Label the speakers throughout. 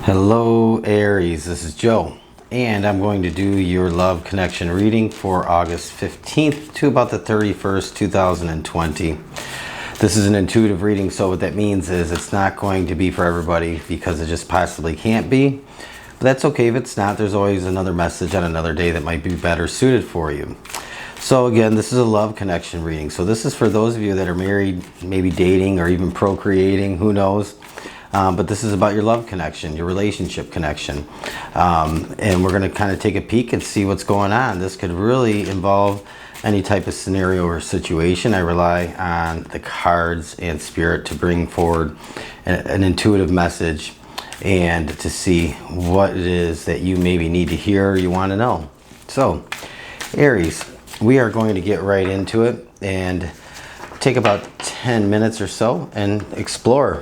Speaker 1: Hello Aries, this is Joe, and I'm going to do your love connection reading for August 15th to about the 31st, 2020. This is an intuitive reading, so what that means is it's not going to be for everybody because it just possibly can't be. But that's okay if it's not. There's always another message on another day that might be better suited for you. So again, this is a love connection reading. So this is for those of you that are married, maybe dating or even procreating, who knows. But this is about your love connection, your relationship connection. And we're going to kind of take a peek and see what's going on. This could really involve any type of scenario or situation. I rely on the cards and spirit to bring forward an intuitive message and to see what it is that you maybe need to hear or you want to know. So, Aries, we are going to get right into it and take about 10 minutes or so and explore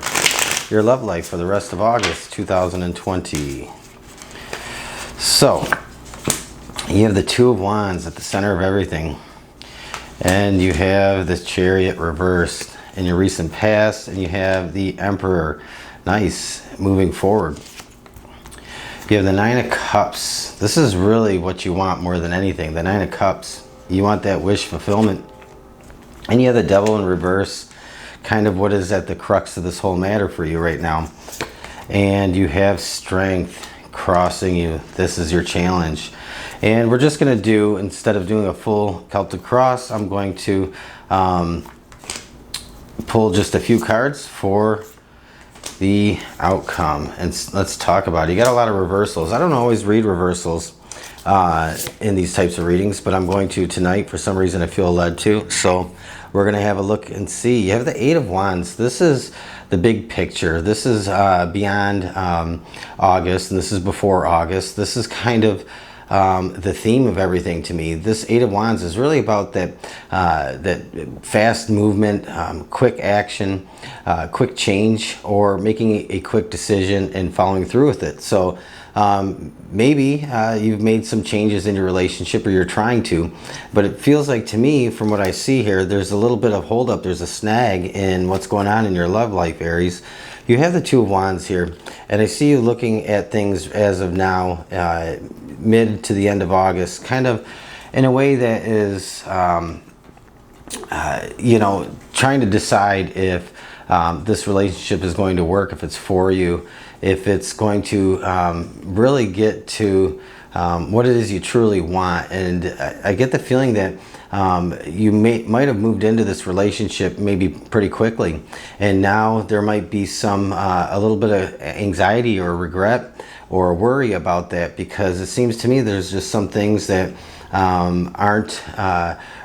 Speaker 1: your love life for the rest of August 2020. So, you have the Two of Wands at the center of everything. And you have the Chariot reversed in your recent past. And you have the Emperor. Nice. Moving forward. You have the Nine of Cups. This is really what you want more than anything. The Nine of Cups. You want that wish fulfillment. And you have the Devil in reverse. Kind of what is at the crux of this whole matter for you right now. And you have Strength crossing you. This is your challenge. And we're just going to do, instead of doing a full Celtic cross, I'm going to pull just a few cards for the outcome. And let's talk about it. You got a lot of reversals. I don't always read reversals in these types of readings, but I'm going to tonight. For some reason I feel led to. So we're going to have a look and see. You have the Eight of Wands. This is the big picture. This is beyond August, and this is before August. This is kind of the theme of everything to me. This Eight of Wands is really about that fast movement, quick action, quick change, or making a quick decision and following through with it. So maybe you've made some changes in your relationship, or you're trying to, but it feels like to me, from what I see here, there's a little bit of holdup. There's a snag in what's going on in your love life, Aries. You have the Two of Wands here, and I see you looking at things as of now, mid to the end of August, kind of in a way that is, you know, trying to decide if this relationship is going to work, if it's for you, if it's going to really get to what it is you truly want. And I get the feeling that you might have moved into this relationship maybe pretty quickly, and now there might be some a little bit of anxiety or regret or worry about that, because it seems to me there's just some things that aren't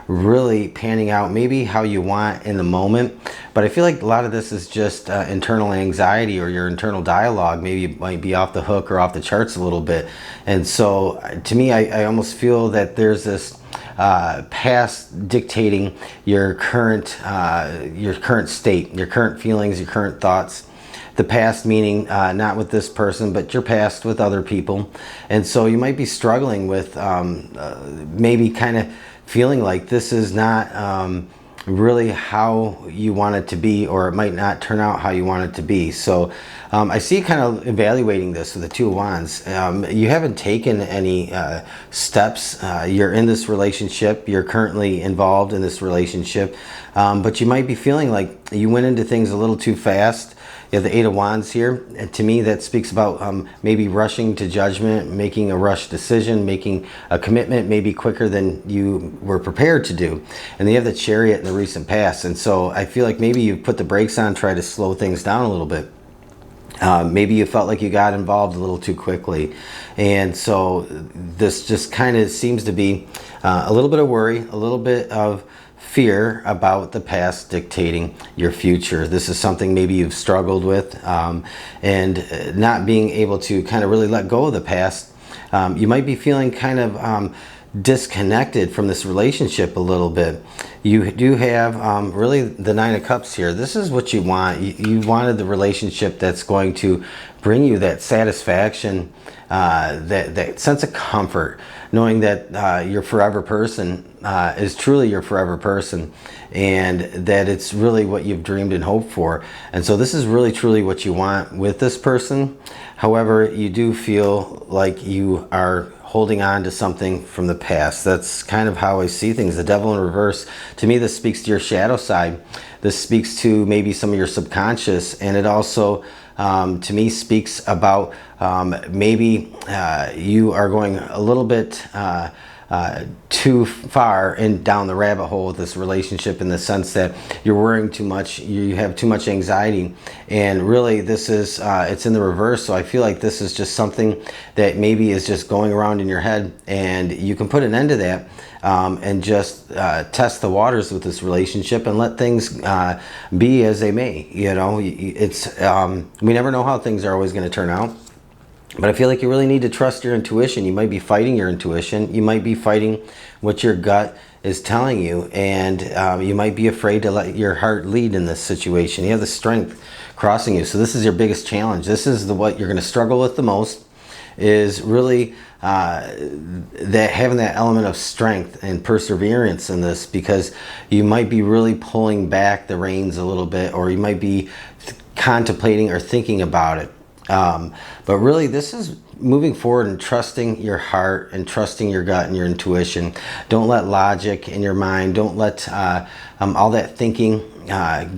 Speaker 1: really panning out maybe how you want in the moment. But I feel like a lot of this is just internal anxiety, or your internal dialogue maybe might be off the hook or off the charts a little bit. And so to me, I almost feel that there's this past dictating your current state, your current feelings, your current thoughts. The past meaning not with this person, but your past with other people. And so you might be struggling with maybe kind of feeling like this is not really how you want it to be, or it might not turn out how you want it to be. So I see you kind of evaluating this with the Two of Wands. You haven't taken any steps. You're in this relationship. You're currently involved in this relationship. But you might be feeling like you went into things a little too fast. You have the Eight of Wands here, and to me that speaks about maybe rushing to judgment, making a rush decision, making a commitment maybe quicker than you were prepared to do. And then you have the Chariot in the recent past, and so I feel like maybe you've put the brakes on, try to slow things down a little bit. Maybe you felt like you got involved a little too quickly, and so this just kind of seems to be a little bit of worry, a little bit of fear about the past dictating your future. This is something maybe you've struggled with, and not being able to kind of really let go of the past. You might be feeling kind of disconnected from this relationship a little bit. You do have really the Nine of Cups here. This is what you want. You wanted the relationship that's going to bring you that satisfaction, that sense of comfort, knowing that your forever person is truly your forever person, and that it's really what you've dreamed and hoped for. And so this is really truly what you want with this person. However, you do feel like you are holding on to something from the past. That's kind of how I see things. The Devil in reverse, to me, this speaks to your shadow side. This speaks to maybe some of your subconscious, and it also to me speaks about maybe you are going a little bit too far and down the rabbit hole with this relationship, in the sense that you're worrying too much, you have too much anxiety, and really this is it's in the reverse. So I feel like this is just something that maybe is just going around in your head, and you can put an end to that and just test the waters with this relationship and let things be as they may. You know, it's we never know how things are always going to turn out. But I feel like you really need to trust your intuition. You might be fighting your intuition. You might be fighting what your gut is telling you. And you might be afraid to let your heart lead in this situation. You have the Strength crossing you. So this is your biggest challenge. This is what you're going to struggle with the most, is really that having that element of strength and perseverance in this, because you might be really pulling back the reins a little bit, or you might be contemplating or thinking about it. But really this is moving forward and trusting your heart and trusting your gut and your intuition. Don't let logic in your mind, don't let all that thinking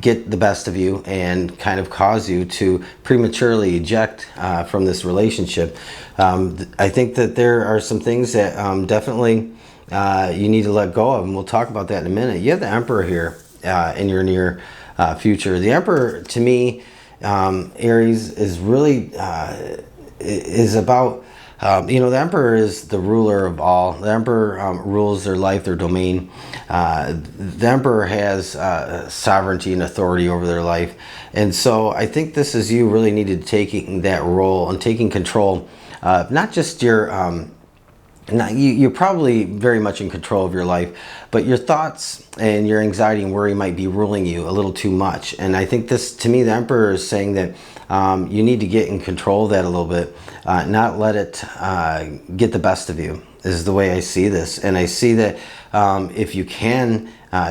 Speaker 1: get the best of you and kind of cause you to prematurely eject from this relationship. I think that there are some things that definitely you need to let go of, and we'll talk about that in a minute. You have the Emperor here in your near future. The Emperor, to me, Aries, is really is about you know, the Emperor is the ruler of all. The Emperor rules their life, their domain. The Emperor has sovereignty and authority over their life, and so I think this is you really needed taking that role and taking control, not just your now, you're probably very much in control of your life, but your thoughts and your anxiety and worry might be ruling you a little too much. And I think this, to me, the Emperor is saying that you need to get in control of that a little bit, not let it get the best of you, is the way I see this. And I see that if you can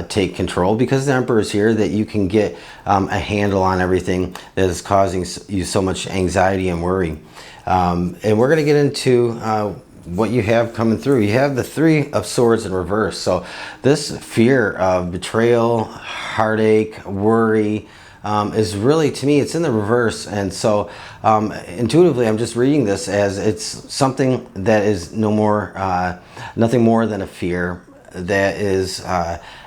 Speaker 1: take control, because the Emperor is here, that you can get a handle on everything that is causing you so much anxiety and worry. And we're going to get into what you have coming through. You have the Three of Swords in reverse. So this fear of betrayal, heartache, worry is really, to me, it's in the reverse. And so intuitively, I'm just reading this as it's something that is nothing more than a fear, that is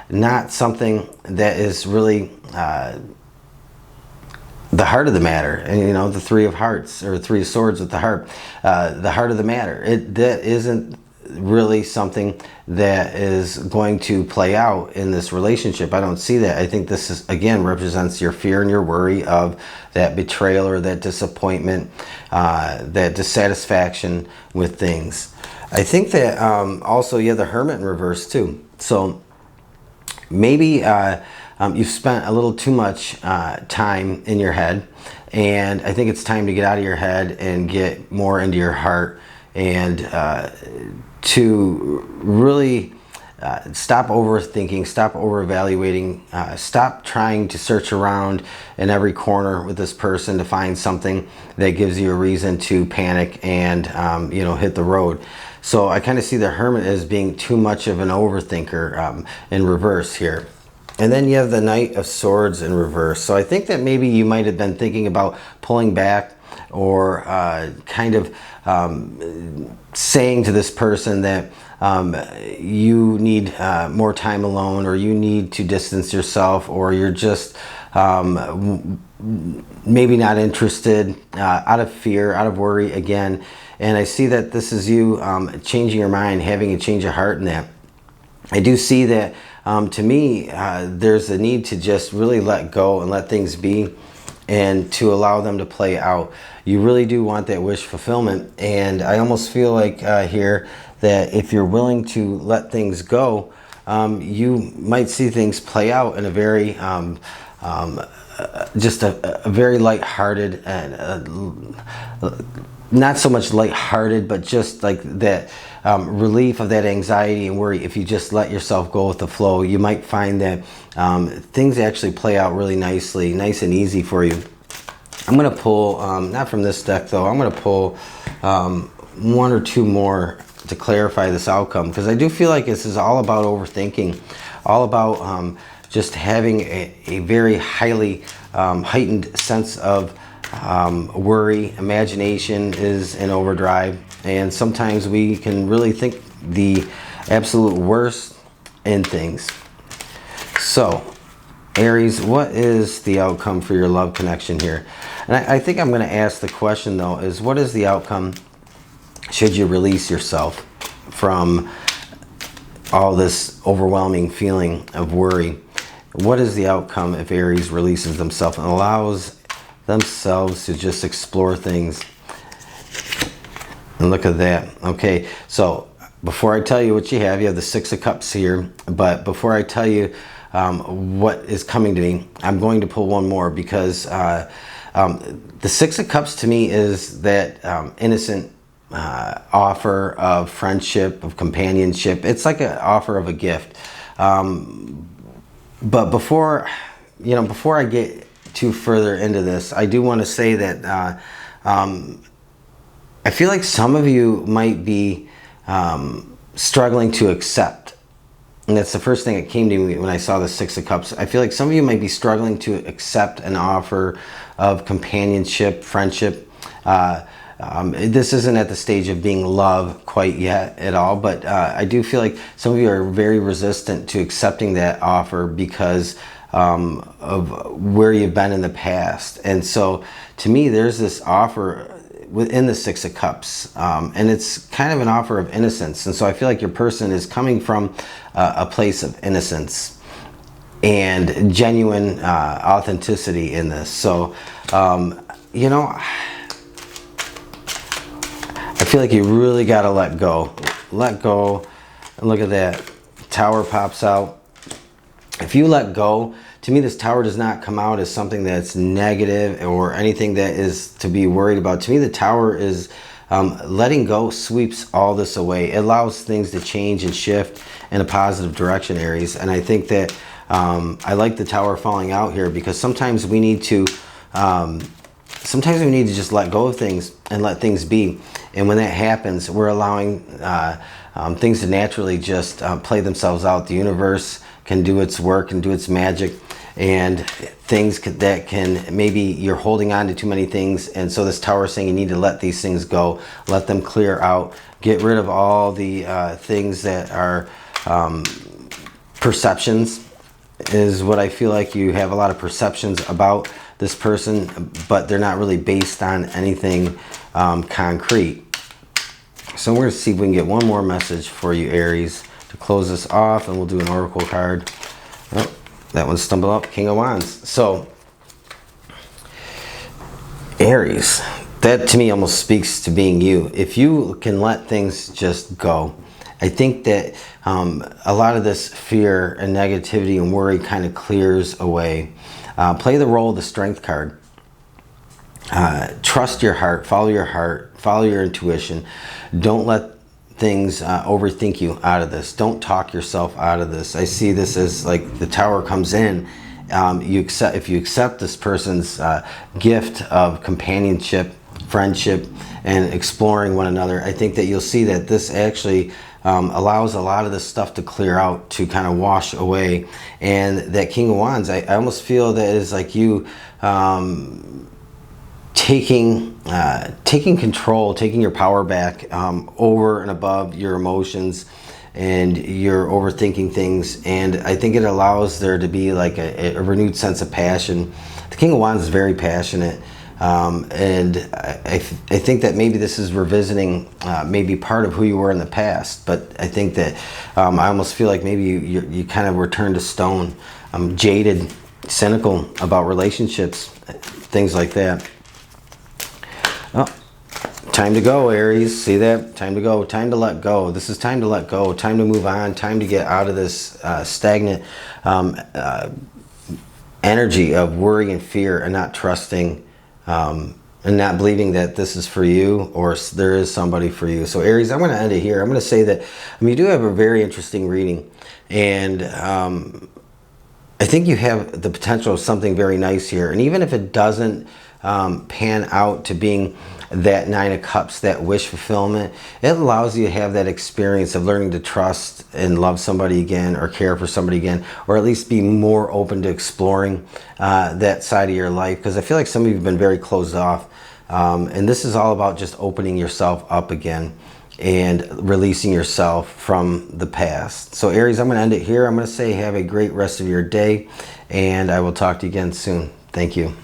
Speaker 1: not something that is really the heart of the matter. And you know, the Three of Hearts, or Three of Swords with the heart of the matter, that isn't really something that is going to play out in this relationship. I don't see that. I think this is, again, represents your fear and your worry of that betrayal or that disappointment, that dissatisfaction with things. I think that also you have the Hermit in reverse too. So maybe you've spent a little too much time in your head, and I think it's time to get out of your head and get more into your heart, and to really stop overthinking, stop over-evaluating, stop trying to search around in every corner with this person to find something that gives you a reason to panic and you know, hit the road. So I kind of see the Hermit as being too much of an overthinker in reverse here. And then you have the Knight of Swords in reverse. So I think that maybe you might have been thinking about pulling back, or kind of saying to this person that you need more time alone, or you need to distance yourself, or you're just maybe not interested, out of fear, out of worry again. And I see that this is you changing your mind, having a change of heart in that. I do see that to me, there's a need to just really let go and let things be, and to allow them to play out. You really do want that wish fulfillment, and I almost feel like here that if you're willing to let things go, you might see things play out in a very just a very lighthearted and not so much lighthearted, but just like that relief of that anxiety and worry. If you just let yourself go with the flow, you might find that things actually play out really nicely, nice and easy for you. I'm going to pull, not from this deck though, I'm going to pull one or two more to clarify this outcome, because I do feel like this is all about overthinking, all about just having a very highly heightened sense of worry. Imagination is in overdrive, and sometimes we can really think the absolute worst in things. So Aries, what is the outcome for your love connection here? And I think I'm going to ask the question though, is what is the outcome should you release yourself from all this overwhelming feeling of worry? What is the outcome if Aries releases themselves and allows themselves to just explore things? And look at that. Okay, so before I tell you what you have the Six of Cups here, but before I tell you what is coming to me, I'm going to pull one more, because the Six of Cups to me is that innocent offer of friendship, of companionship. It's like an offer of a gift. But before I get too further into this, I do want to say that I feel like some of you might be struggling to accept. And that's the first thing that came to me when I saw the Six of Cups. I feel like some of you might be struggling to accept an offer of companionship, friendship. This isn't at the stage of being love quite yet at all, but I do feel like some of you are very resistant to accepting that offer because of where you've been in the past. And so to me, there's this offer within the Six of Cups, and it's kind of an offer of innocence. And so I feel like your person is coming from a place of innocence and genuine authenticity in this. So, you know, I feel like you really got to let go. Let go. And look at that. Tower pops out. If you let go, to me, this Tower does not come out as something that's negative or anything that is to be worried about. To me, the Tower is letting go sweeps all this away. It allows things to change and shift in a positive direction, Aries. And I think that I like the Tower falling out here, because sometimes we need to just let go of things and let things be. And when that happens, we're allowing things to naturally just play themselves out. The universe can do its work and do its magic, and things that can, maybe you're holding on to too many things, and so this Tower is saying you need to let these things go, let them clear out, get rid of all the things that are perceptions, is what I feel like. You have a lot of perceptions about this person, but they're not really based on anything concrete. So we're going to see if we can get one more message for you, Aries, to close this off, and we'll do an oracle card. Oh, that one stumbled up, King of Wands. So Aries, that to me almost speaks to being you. If you can let things just go, I think that a lot of this fear and negativity and worry kind of clears away. Play the role of the Strength card. Trust your heart, follow your intuition. Don't let things overthink you out of this. Don't talk yourself out of this. I see this as like the Tower comes in. If you accept this person's gift of companionship, friendship, and exploring one another, I think that you'll see that this actually allows a lot of this stuff to clear out, to kind of wash away. And that King of Wands, I almost feel that is like you taking control, taking your power back over and above your emotions, and you're overthinking things. And I think it allows there to be like a renewed sense of passion. The King of Wands is very passionate. And I think that maybe this is revisiting maybe part of who you were in the past. But I think that I almost feel like maybe you kind of were turned to stone, jaded, cynical about relationships, things like that. Oh, time to go, Aries. See that? Time to go. Time to let go. This is time to let go. Time to move on. Time to get out of this stagnant energy of worry and fear and not trusting and not believing that this is for you or there is somebody for you. So Aries, I'm going to end it here. I'm going to say that you do have a very interesting reading, and I think you have the potential of something very nice here. And even if it doesn't pan out to being that Nine of Cups, that wish fulfillment, it allows you to have that experience of learning to trust and love somebody again, or care for somebody again, or at least be more open to exploring that side of your life. Because I feel like some of you have been very closed off. And this is all about just opening yourself up again and releasing yourself from the past. So Aries, I'm going to end it here. I'm going to say have a great rest of your day, and I will talk to you again soon. Thank you.